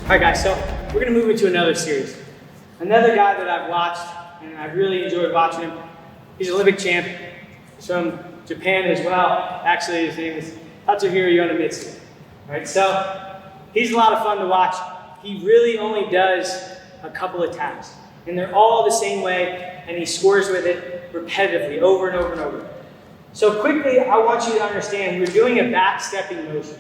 All right, guys, so we're gonna move into another series. Another guy that I've watched, and I've really enjoyed watching him. He's an Olympic champ. He's from Japan as well. Actually, his name is Tatsuhiro Yonemitsu. All right, so he's a lot of fun to watch. He really only does a couple of taps, and they're all the same way, and he scores with it repetitively, over and over and over. So quickly, I want you to understand, we're doing a back-stepping motion.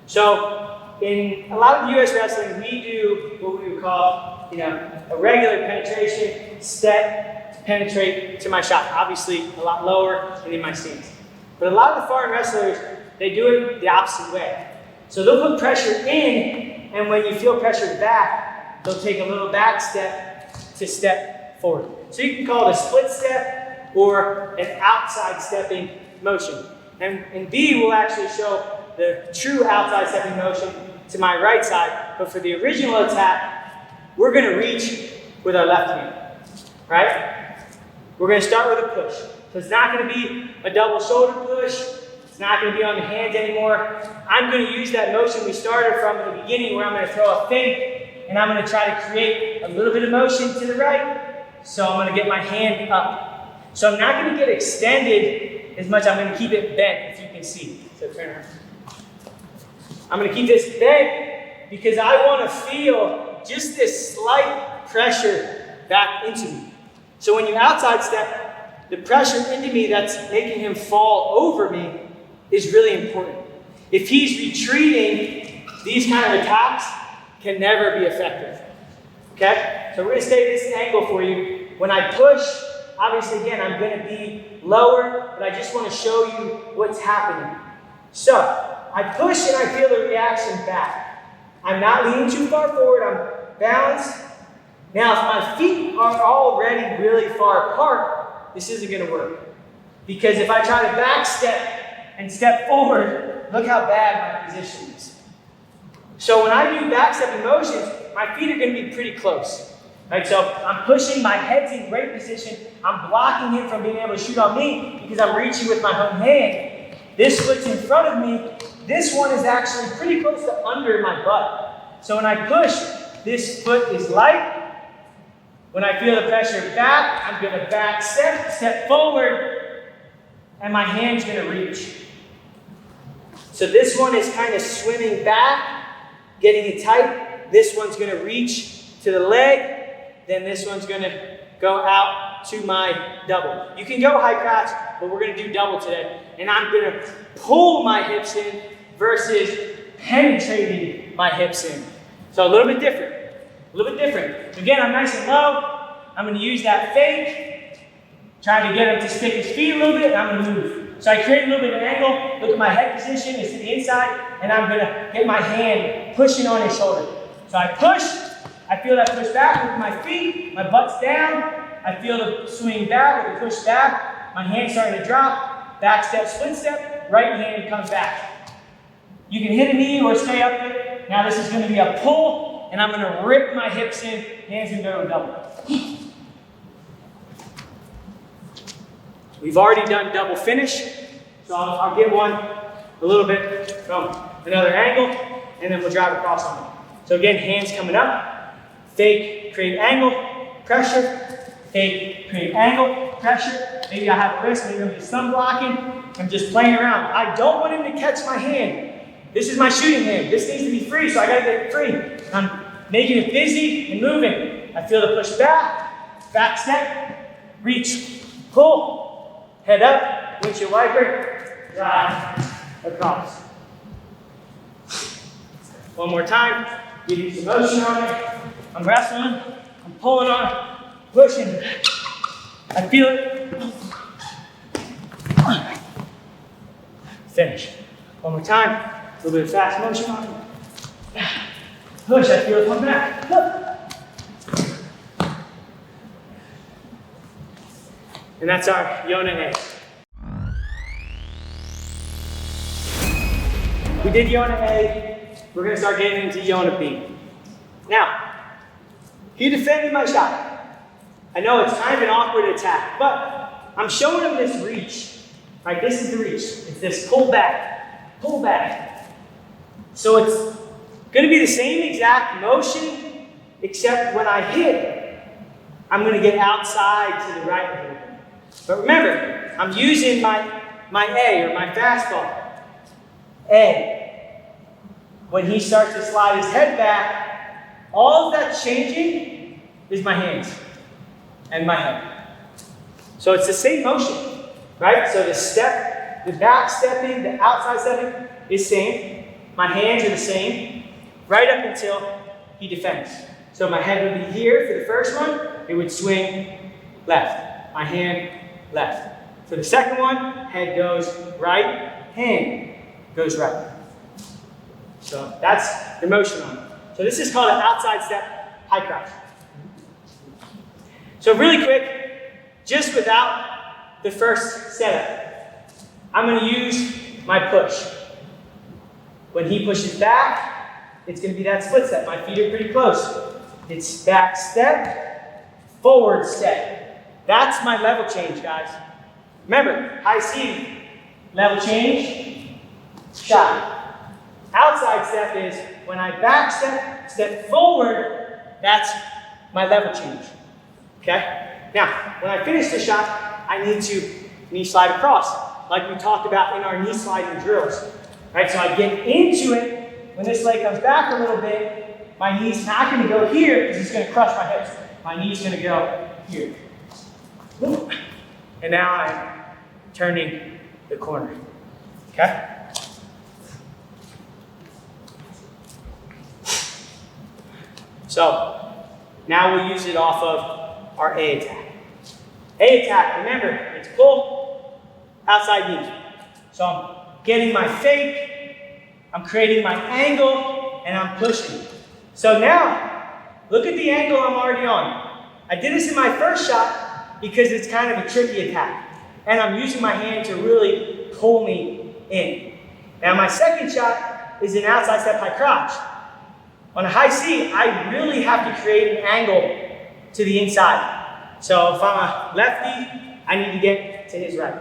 So in a lot of US wrestling, we do what we would call, a regular penetration, step, to penetrate to my shot. Obviously, a lot lower and in my stance. But a lot of the foreign wrestlers, they do it the opposite way. So they'll put pressure in, and when you feel pressure back, they'll take a little back step to step forward. So you can call it a split step or an outside stepping motion. And B will actually show the true outside stepping motion to my right side, but for the original attack, we're gonna reach with our left hand, right? We're gonna start with a push. So it's not gonna be a double shoulder push. It's not gonna be on the hands anymore. I'm gonna use that motion we started from in the beginning where I'm gonna throw a feint and I'm gonna try to create a little bit of motion to the right. So I'm gonna get my hand up. So I'm not gonna get extended as much. I'm gonna keep it bent, if you can see. So turn around. I'm gonna keep this bent because I wanna feel just this slight pressure back into me. So when you outside step, the pressure into me that's making him fall over me is really important. If he's retreating, these kind of attacks can never be effective, okay? So we're gonna stay at this angle for you. When I push, obviously again, I'm gonna be lower, but I just wanna show you what's happening. So, I push and I feel the reaction back. I'm not leaning too far forward, I'm balanced. Now, if my feet are already really far apart, this isn't gonna work. Because if I try to back step and step forward, look how bad my position is. So when I do back stepping motions, my feet are gonna be pretty close. Right, so I'm pushing, my head's in great position. I'm blocking him from being able to shoot on me because I'm reaching with my home hand. This foot's in front of me. This one is actually pretty close to under my butt. So when I push, this foot is light. When I feel the pressure back, I'm gonna back step forward, and my hand's gonna reach. So this one is kind of swimming back, getting it tight. This one's gonna reach to the leg. Then this one's gonna go out to my double. You can go high crouch, but we're gonna do double today. And I'm gonna pull my hips in versus penetrating my hips in. So a little bit different, Again, I'm nice and low. I'm gonna use that fake, trying to get him to stick his feet a little bit, and I'm gonna move. So I create a little bit of an angle, look at my head position, it's to the inside, and I'm gonna get my hand pushing on his shoulder. So I push, I feel that push back with my feet, my butt's down, I feel the swing back or the push back, my hand's starting to drop, back step, split step, right hand comes back. You can hit a knee or stay up there. Now this is gonna be a pull, and I'm gonna rip my hips in, hands gonna go to double. We've already done double finish, so I'll get one a little bit from another angle, and then we'll drive across on it. So again, hands coming up. Fake, create angle, pressure, fake, create angle, pressure. Maybe I have a wrist, maybe I'm just thumb blocking. I'm just playing around. I don't want him to catch my hand. This is my shooting hand. This needs to be free, so I gotta get it free. I'm making it busy and moving. I feel the push back step, reach, pull, head up, windshield wiper, drive, across. One more time, give you some motion on it. I'm wrestling, I'm pulling on, pushing. I feel it. Finish. One more time, a little bit of fast motion on it. Push, I feel it come back. And that's our Yona A. We did Yona A, we're gonna start getting into Yona B. Now, he defended my shot. I know it's kind of an awkward attack, but I'm showing him this reach. Right, this is the reach. It's this pull back. So it's Gonna be the same exact motion, except when I hit, I'm gonna get outside to the right a little bit. But remember, I'm using my A, or my fastball. A. When he starts to slide his head back, all of that changing is my hands and my head. So it's the same motion, right? So the step, the back stepping, the outside stepping is same. My hands are the same, right up until he defends. So my head would be here for the first one, it would swing left. My hand, left. For the second one, head goes right, hand goes right. So that's the motion on it. So this is called an outside step, high crouch. So really quick, just without the first setup, I'm going to use my push. When he pushes back, it's going to be that split step. My feet are pretty close. It's back step, forward step. That's my level change, guys. Remember, high C, level change, shot. Outside step is when I back step forward, that's my level change. Okay? Now, when I finish the shot, I need to knee slide across, like we talked about in our knee sliding drills. Right? So I get into it. When this leg comes back a little bit, my knee's not going to go here because it's going to crush my hips. My knee's going to go here. And now I'm turning the corner. Okay? So now we'll use it off of our A attack. A attack, remember, it's pull, outside knee. So I'm getting my fake, I'm creating my angle, and I'm pushing. So now, look at the angle I'm already on. I did this in my first shot because it's kind of a tricky attack. And I'm using my hand to really pull me in. Now my second shot is an outside step high crotch. On a high C, I really have to create an angle to the inside. So if I'm a lefty, I need to get to his right.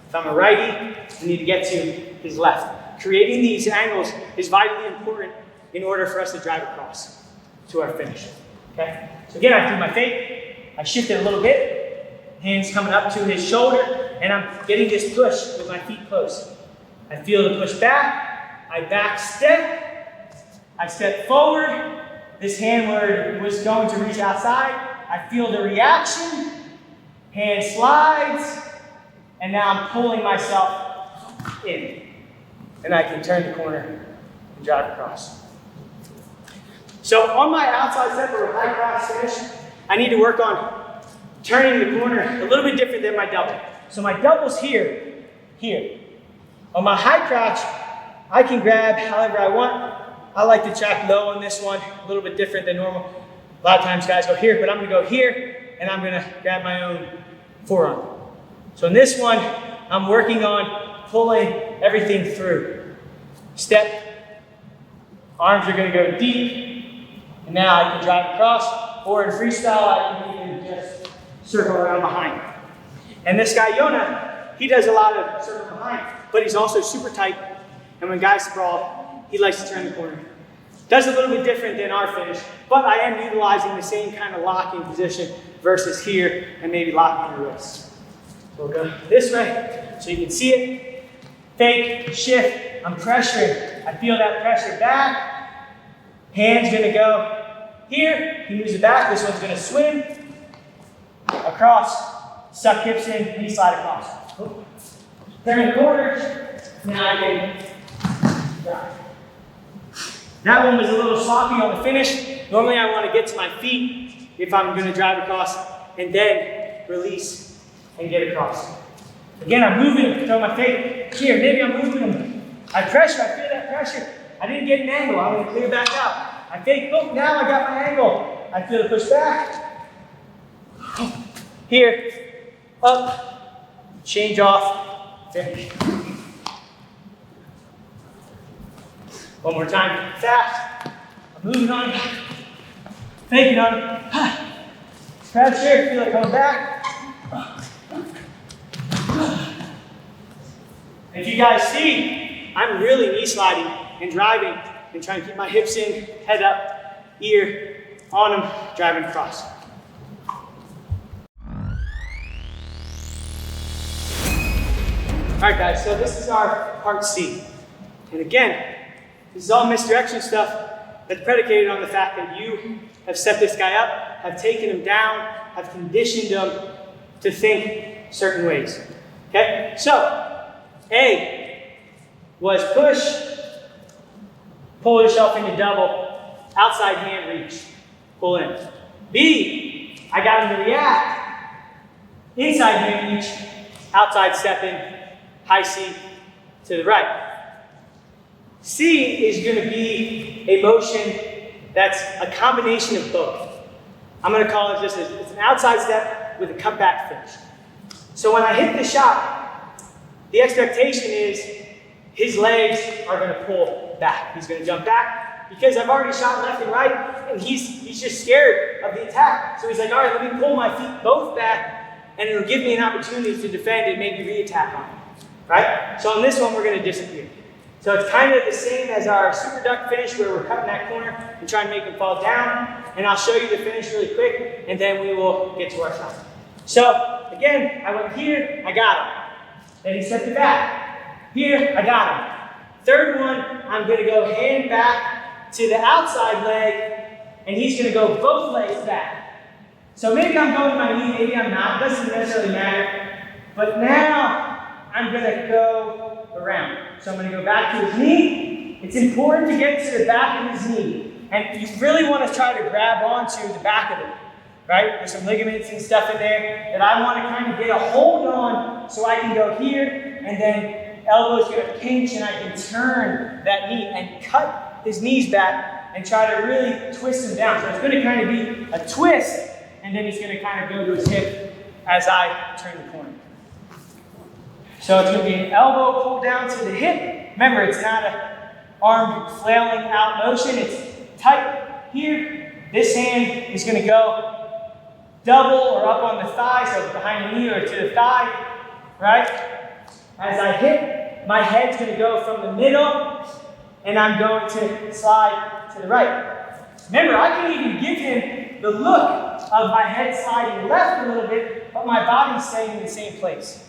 If I'm a righty, I need to get to his left. Creating these angles is vitally important in order for us to drive across to our finish. Okay? So again, I do my fake, I shift it a little bit, hands coming up to his shoulder, and I'm getting this push with my feet close. I feel the push back, I back step, I step forward, this hand was going to reach outside, I feel the reaction, hand slides, and now I'm pulling myself in. And I can turn the corner and drive across. So on my outside step or high cross finish, I need to work on turning the corner a little bit different than my double. So my double's here. On my high crouch, I can grab however I want. I like to track low on this one, a little bit different than normal. A lot of times guys go here, but I'm gonna go here, and I'm gonna grab my own forearm. So in this one, I'm working on pulling everything through. Step, arms are gonna go deep, and now I can drive across, or in freestyle, I can even just circle around behind. And this guy, Yona, he does a lot of circle behind, but he's also super tight, and when guys sprawl, he likes to turn the corner. Does a little bit different than our finish, but I am utilizing the same kind of locking position versus here, and maybe locking your wrists. So we'll go this way, so you can see it. Fake, shift, I'm pressuring. I feel that pressure back. Hand's gonna go here, he moves it back, this one's gonna swing. Across, suck hips in, knee slide across. Turn the corner, now I can drive. That one was a little sloppy on the finish. Normally I want to get to my feet if I'm gonna drive across, and then release and get across. Again, I'm moving, throw my fake here, maybe I'm moving them. I pressure, I feel that pressure. I didn't get an angle, I'm gonna clear back out. I fake, oh, now I got my angle. I feel the push back. Here, up, change off, finish. One more time, fast. I'm moving on, faking on. Pressure, feel it coming back. If you guys see, I'm really knee sliding and driving and try and keep my hips in, head up, ear on him, driving across. All right, guys, so this is our part C. And again, this is all misdirection stuff that's predicated on the fact that you have set this guy up, have taken him down, have conditioned him to think certain ways. Okay, so A was push, pull yourself into double, outside hand reach, pull in. B, I got him to react, inside hand reach, outside step in, high C to the right. C is going to be a motion that's a combination of both. I'm going to call it just it's an outside step with a cutback finish. So when I hit the shot, the expectation is his legs are going to pull back. He's going to jump back because I've already shot left and right, and he's just scared of the attack. So he's like, all right, let me pull my feet both back, and it'll give me an opportunity to defend and maybe re-attack on him. Right? So on this one, we're going to disappear. So it's kind of the same as our super duck finish where we're cutting that corner and trying to make him fall down. And I'll show you the finish really quick, and then we will get to our shot. So again, I went here, I got him. Then he stepped it back. Here, I got him. Third one, I'm going to go hand back to the outside leg, and he's going to go both legs back. So maybe I'm going to my knee, maybe I'm not. It doesn't necessarily matter. But now, I'm going to go around. So I'm going to go back to his knee. It's important to get to the back of his knee. And you really want to try to grab onto the back of it, right? There's some ligaments and stuff in there that I want to kind of get a hold on so I can go here, and then elbow's going to pinch, and I can turn that knee and cut his knees back and try to really twist him down. So it's going to kind of be a twist, and then he's going to kind of go to his hip as I turn the corner. So it's going to be an elbow pull down to the hip. Remember, it's not an arm flailing out motion. It's tight here. This hand is going to go double or up on the thigh, so behind the knee or to the thigh, right? As I hit, my head's going to go from the middle, and I'm going to slide to the right. Remember, I can even give him the look of my head sliding left a little bit, but my body's staying in the same place.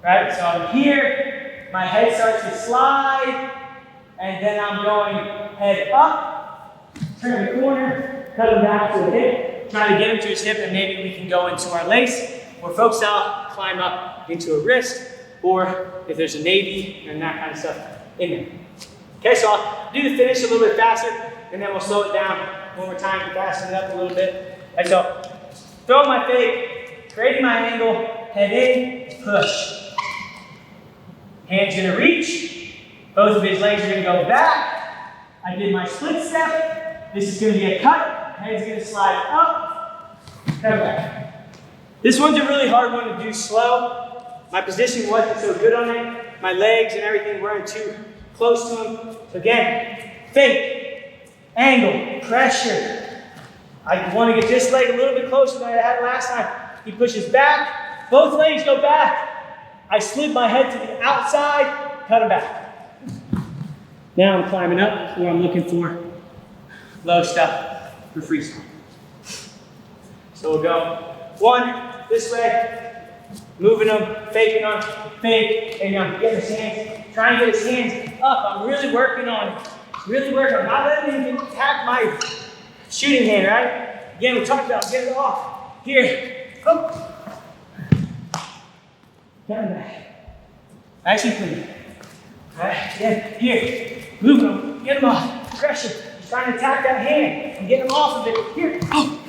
Right, so I'm here, my head starts to slide, and then I'm going head up, turn the corner, cut him back to the hip, try to get him to his hip, and maybe we can go into our lace, or folk style, climb up into a wrist, or if there's a navy and that kind of stuff in there. Okay, so I'll do the finish a little bit faster, and then we'll slow it down one more time to fasten it up a little bit. And so, throwing my fake, creating my angle, head in, push. Hand's going to reach. Both of his legs are going to go back. I did my split step. This is going to be a cut. Head's going to slide up, come back. This one's a really hard one to do slow. My position wasn't so good on it. My legs and everything weren't too close to him. So again, fake, angle, pressure. I want to get this leg a little bit closer than I had last time. He pushes back. Both legs go back. I slid my head to the outside, cut him back. Now I'm climbing up where I'm looking for low stuff for freestyle. So we'll go one this way, moving them, faking them, fake, and I'm getting his hands, trying to get his hands up. I'm really working on it. Really working on it. Not letting him attack my shooting hand, right? Again, we talked about getting it off. Here, up. Down back. Nice and clean. All right, again, here. Move him. Get him off. Pressure. He's trying to attack that hand and get him off of it. Here. Oh.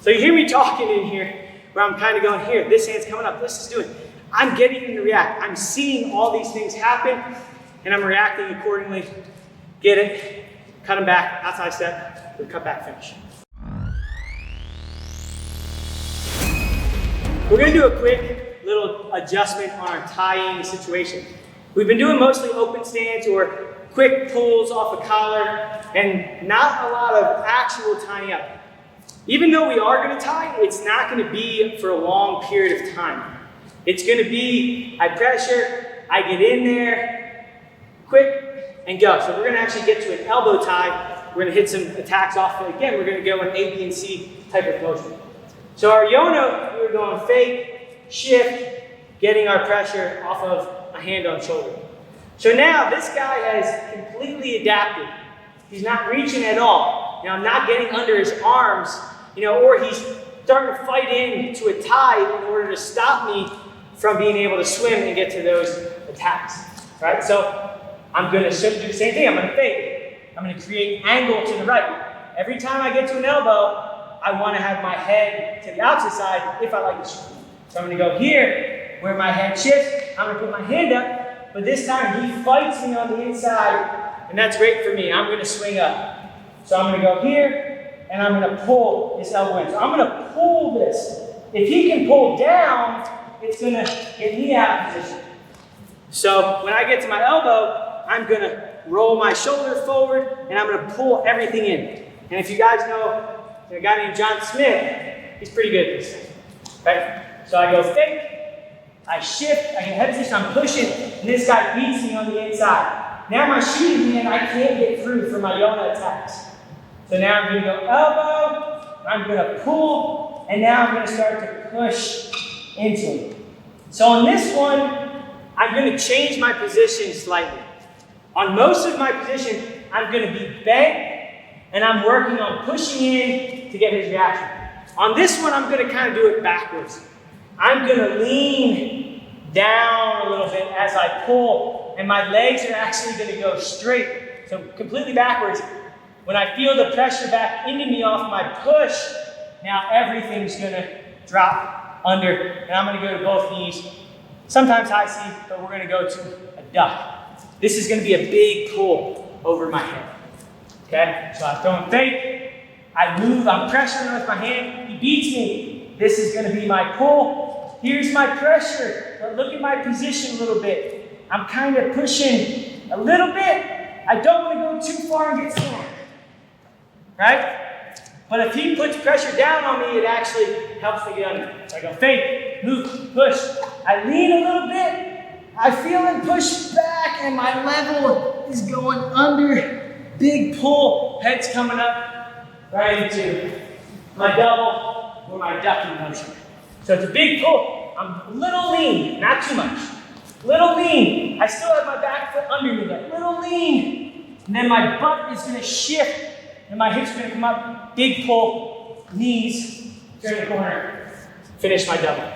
So you hear me talking in here where I'm kind of going, here, this hand's coming up, this is doing. I'm getting him to react. I'm seeing all these things happen, and I'm reacting accordingly. Get it. Cut him back. Outside step. Cut back finish. We're going to do a quick little adjustment on our tying situation. We've been doing mostly open stance or quick pulls off a collar and not a lot of actual tying up. Even though we are going to tie, it's not going to be for a long period of time. It's going to be, I pressure, I get in there, quick, and go. So we're gonna actually get to an elbow tie. We're gonna hit some attacks off, but again, we're gonna go in A, B, and C type of motion. So our Yono, we were going fake, shift, getting our pressure off of a hand on shoulder. So now this guy has completely adapted. He's not reaching at all. I'm not getting under his arms, or he's starting to fight into a tie in order to stop me from being able to swim and get to those attacks, right? So I'm gonna do the same thing. I'm gonna fake. I'm gonna create angle to the right. Every time I get to an elbow, I wanna have my head to the opposite side if I like to swim. So I'm gonna go here, where my head shifts. I'm gonna put my hand up, but this time he fights me on the inside, and that's great for me. I'm gonna swing up. So I'm gonna go here, and I'm gonna pull this elbow in. So I'm gonna pull this. If he can pull down, it's gonna get me out of position. So when I get to my elbow, I'm gonna roll my shoulder forward, and I'm gonna pull everything in. And if you guys know a guy named John Smith, he's pretty good at this thing, right? So I go fake, I shift, I get head position, I'm pushing, and this guy beats me on the inside. Now my shooting hand, I can't get through for my Yona attacks. So now I'm gonna go elbow, I'm gonna pull, and now I'm gonna start to push into him. So on this one, I'm gonna change my position slightly. On most of my position, I'm gonna be bent, and I'm working on pushing in to get his reaction. On this one, I'm gonna kind of do it backwards. I'm gonna lean down a little bit as I pull, and my legs are actually gonna go straight, so completely backwards. When I feel the pressure back into me off my push, now everything's gonna drop under, and I'm gonna go to both knees, sometimes high C, but we're gonna go to a duck. This is gonna be a big pull over my head, okay? So I'm throwing fake, I move, I'm pressuring with my hand, he beats me. This is gonna be my pull. Here's my pressure, but look at my position a little bit. I'm kind of pushing a little bit. I don't wanna go too far and get slammed, right? But if he puts pressure down on me, it actually helps me get under. So I go fake, move, push. I lean a little bit. I feel it push back, and my level is going under. Big pull, head's coming up right into my double or my ducking motion. So it's a big pull. I'm a little lean, not too much. Little lean. I still have my back foot under me, that little lean. And then my butt is gonna shift, and my hips are gonna come up. Big pull, knees, turn the corner, finish my double.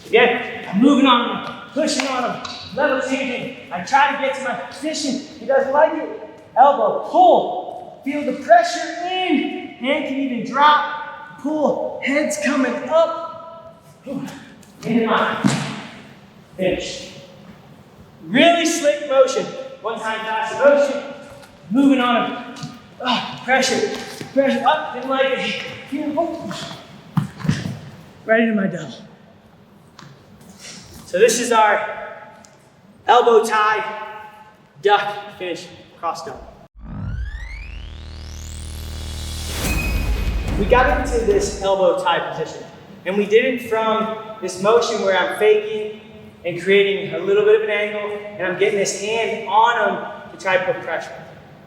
Again, I'm moving on him, pushing on him, level changing. I try to get to my position. He doesn't like it. Elbow, pull. Feel the pressure in. Hand can even drop. Pull. Head's coming up. In line. Finish. Really slick motion. One time fast motion. Moving on him. Pressure. Pressure up. Didn't like it. Here. Right into my double. So this is our elbow tie, duck, finish, cross double. We got into this elbow tie position, and we did it from this motion where I'm faking and creating a little bit of an angle, and I'm getting this hand on him to try to put pressure.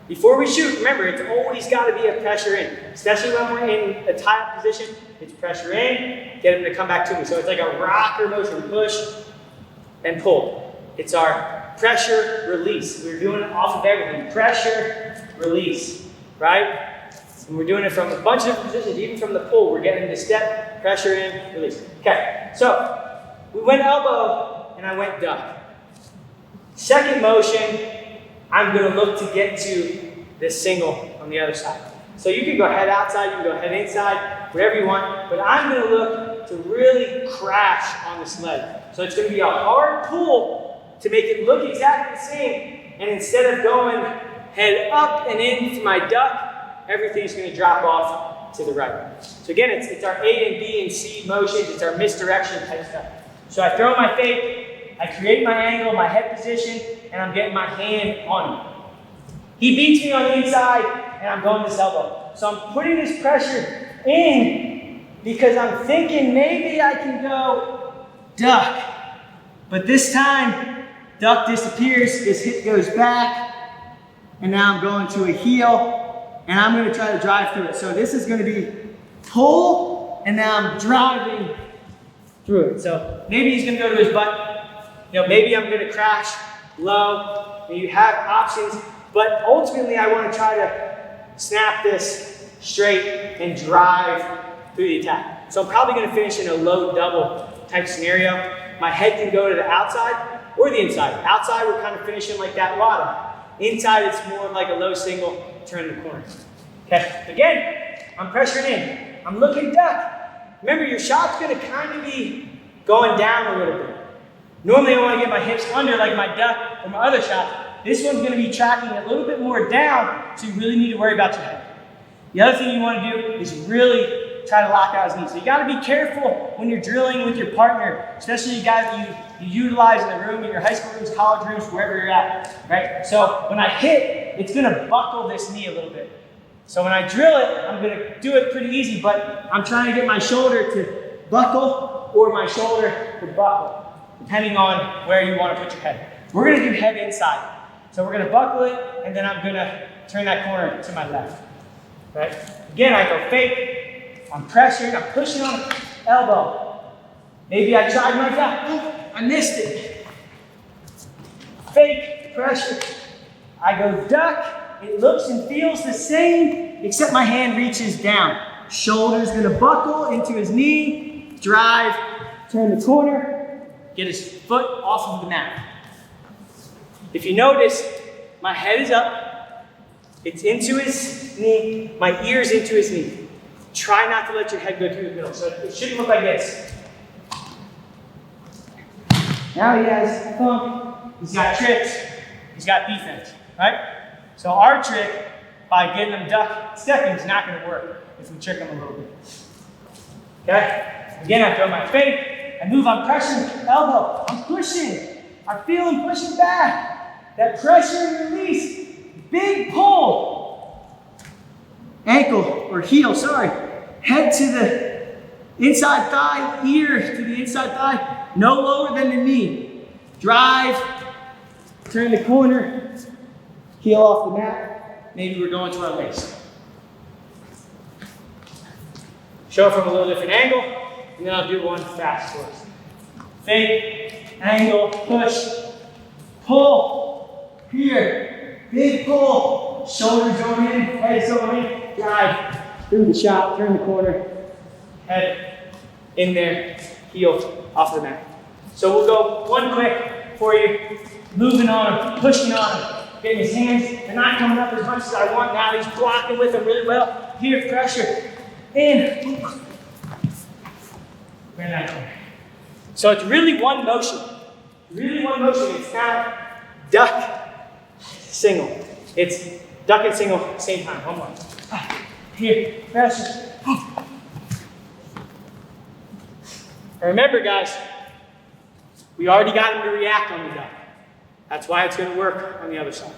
Before we shoot, remember, it's always got to be a pressure in, especially when we're in a tie-up position. It's pressure in, get him to come back to me. So it's like a rocker motion, push and pull. It's our pressure release. We're doing it off of everything. Pressure, release, right? And we're doing it from a bunch of different positions, even from the pull. We're getting the step, pressure in, release. Okay, so we went elbow and I went duck. Second motion, I'm gonna look to get to this single on the other side. So you can go head outside, you can go head inside, whatever you want, but I'm gonna look to really crash on this leg. So it's gonna be a hard pull to make it look exactly the same, and instead of going head up and into my duck, everything's gonna drop off to the right. So again, it's our A and B and C motions, it's our misdirection type stuff. So I throw my fake, I create my angle, my head position, and I'm getting my hand on him. He beats me on the inside, and I'm going this elbow. So I'm putting this pressure in because I'm thinking maybe I can go duck. But this time, duck disappears, this hip goes back, and now I'm going to a heel, and I'm gonna try to drive through it. So this is gonna be pull, and now I'm driving through it. So maybe he's gonna go to his butt, maybe I'm gonna crash low, and you have options, but ultimately I wanna try to snap this straight and drive through the attack. So I'm probably gonna finish in a low double type scenario. My head can go to the outside or the inside. Outside, we're kind of finishing like that water. Inside, it's more like a low single, turn the corner. Okay, again, I'm pressuring in. I'm looking duck. Remember, your shot's gonna kind of be going down a little bit. Normally, I wanna get my hips under like my duck or my other shot. This one's gonna be tracking a little bit more down, so you really need to worry about your head. The other thing you wanna do is really try to lock out his knees. So you gotta be careful when you're drilling with your partner, especially you guys that you utilize in the room, in your high school rooms, college rooms, wherever you're at, right? So when I hit, it's gonna buckle this knee a little bit. So when I drill it, I'm gonna do it pretty easy, but I'm trying to get my shoulder to buckle or my shoulder to buckle, depending on where you wanna put your head. We're gonna do head inside. So we're gonna buckle it, and then I'm gonna turn that corner to my left, right? Again, I go fake, I'm pressuring, I'm pushing on the elbow. Maybe I tried my back, I missed it. Fake, pressure. I go duck, it looks and feels the same, except my hand reaches down. Shoulder's gonna buckle into his knee, drive, turn the corner, get his foot off of the mat. If you notice, my head is up, it's into his knee, my ear's into his knee. Try not to let your head go through the middle. So it shouldn't look like this. Now he has thump, he's got tricks, he's got defense, right? So our trick, by getting him duck stepping, is not gonna work if we trick him a little bit. Okay? Again, I throw my fake, I move, I'm pressing elbow, I'm pushing, I feel him pushing back. That pressure and release, big pull. Ankle or heel, sorry. Head to the inside thigh, ear to the inside thigh, no lower than the knee. Drive, turn the corner, heel off the mat. Maybe we're going to our legs. Show it from a little different angle, and then I'll do one fast for us. Fake, angle, push, pull, here, big pull, shoulders going in, head going in. Drive through the shot, turn the corner, head in there, heel off the mat. So we'll go one quick for you, moving on him, pushing on him, getting his hands, they're not coming up as much as I want now, he's blocking with him really well. Here, pressure, in, bring that corner. So it's really one motion, it's not duck, single. It's duck and single, same time, one more. Here, pressure. And remember, guys, we already got him to react on the duck. That's why it's going to work on the other side.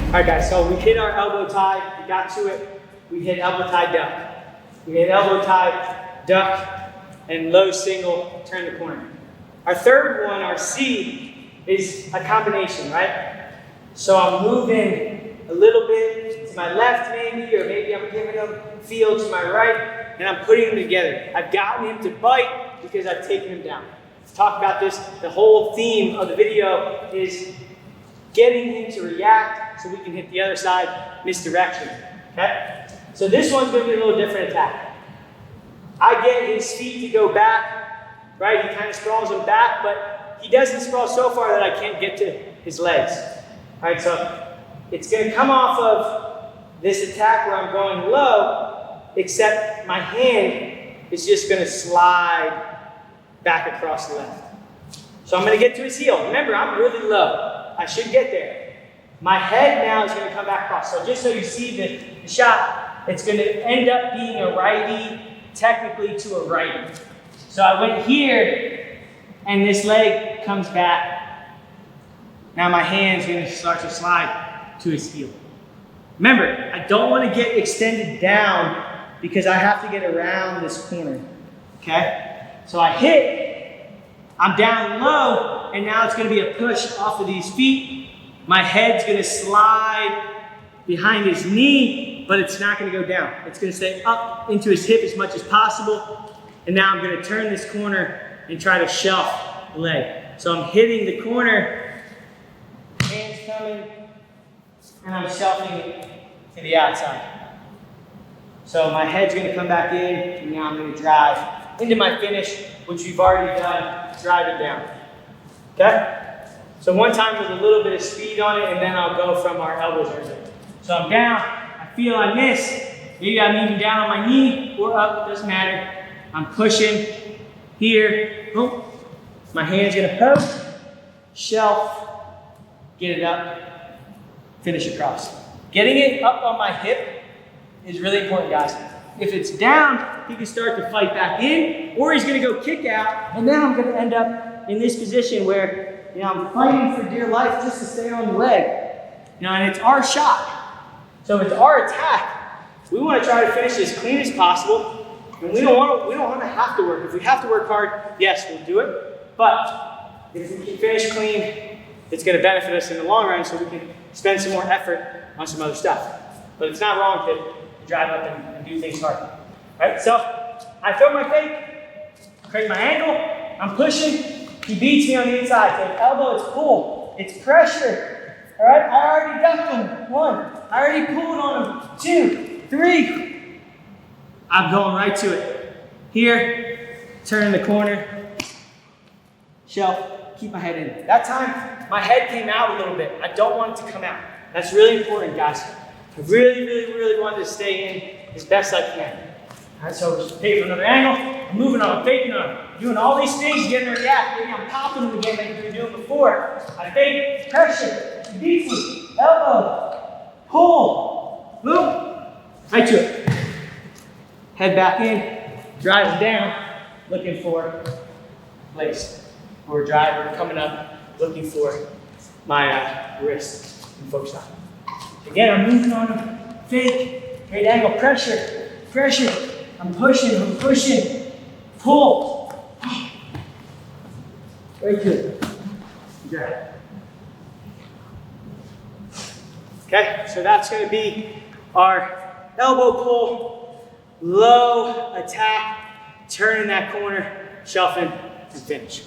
All right, guys, so we hit our elbow tie. We got to it. We hit elbow tie duck. We hit elbow tie duck and low single, turn the corner. Our third one, our C, is a combination, right? So I'm moving a little bit to my left maybe, or maybe I'm giving him feel to my right, and I'm putting them together. I've gotten him to bite because I've taken him down. Let's talk about this. The whole theme of the video is getting him to react so we can hit the other side, misdirection, okay? So this one's gonna be a little different attack. I get his feet to go back, right? He kind of sprawls them back, but he doesn't sprawl so far that I can't get to his legs. All right, so it's going to come off of this attack where I'm going low, except my hand is just going to slide back across the left. So I'm going to get to his heel. Remember, I'm really low. I should get there. My head now is going to come back across. So just so you see the shot, it's going to end up being a righty, technically to a righty. So I went here, and this leg comes back. Now my hand's going to start to slide to his heel. Remember, I don't want to get extended down because I have to get around this corner, okay? So I hit, I'm down low, and now it's gonna be a push off of these feet. My head's gonna slide behind his knee, but it's not gonna go down. It's gonna stay up into his hip as much as possible. And now I'm gonna turn this corner and try to shelf the leg. So I'm hitting the corner, hands coming, and I'm shelving it to the outside. So my head's gonna come back in, and now I'm gonna drive into my finish, which we've already done, drive it down. Okay? So one time with a little bit of speed on it, and then I'll go from our elbows. So I'm down, I feel I miss. Maybe I'm even down on my knee or up, doesn't matter. I'm pushing here, boom. My hand's gonna poke, shelf, get it up, finish across. Getting it up on my hip is really important, guys. If it's down, he can start to fight back in, or he's gonna go kick out, and then I'm gonna end up in this position where, I'm fighting for dear life just to stay on the leg. And it's our shot. So it's our attack. We want to try to finish as clean as possible, and we don't want to have to work. If we have to work hard, yes, we'll do it. But if we can finish clean, it's going to benefit us in the long run, so we can spend some more effort on some other stuff. But it's not wrong to drive up and do things hard. All right, so I throw my fake, create my angle, I'm pushing, he beats me on the inside. So elbow, it's pull, it's pressure. All right, I already ducked him, 1. I already pulled on him, 2, 3. I'm going right to it. Here, turn the corner, shelf, keep my head in. That time, my head came out a little bit. I don't want it to come out. That's really important, guys. I really wanted to stay in as best I can. All right, so just take another angle, I'm moving on, faking on, doing all these things, getting a react. Maybe I'm popping them again like we were doing before. I fake, pressure, beats me, elbow, pull, boom, right to it. Head back in, drive down, looking for place. Or driver coming up, looking for my wrist and focus on. Again, I'm moving on him, fake, great angle, pressure, pressure. I'm pushing, pull. Very good. Good. Okay, so that's going to be our elbow pull, low attack, turn in that corner, shelf in, and finish.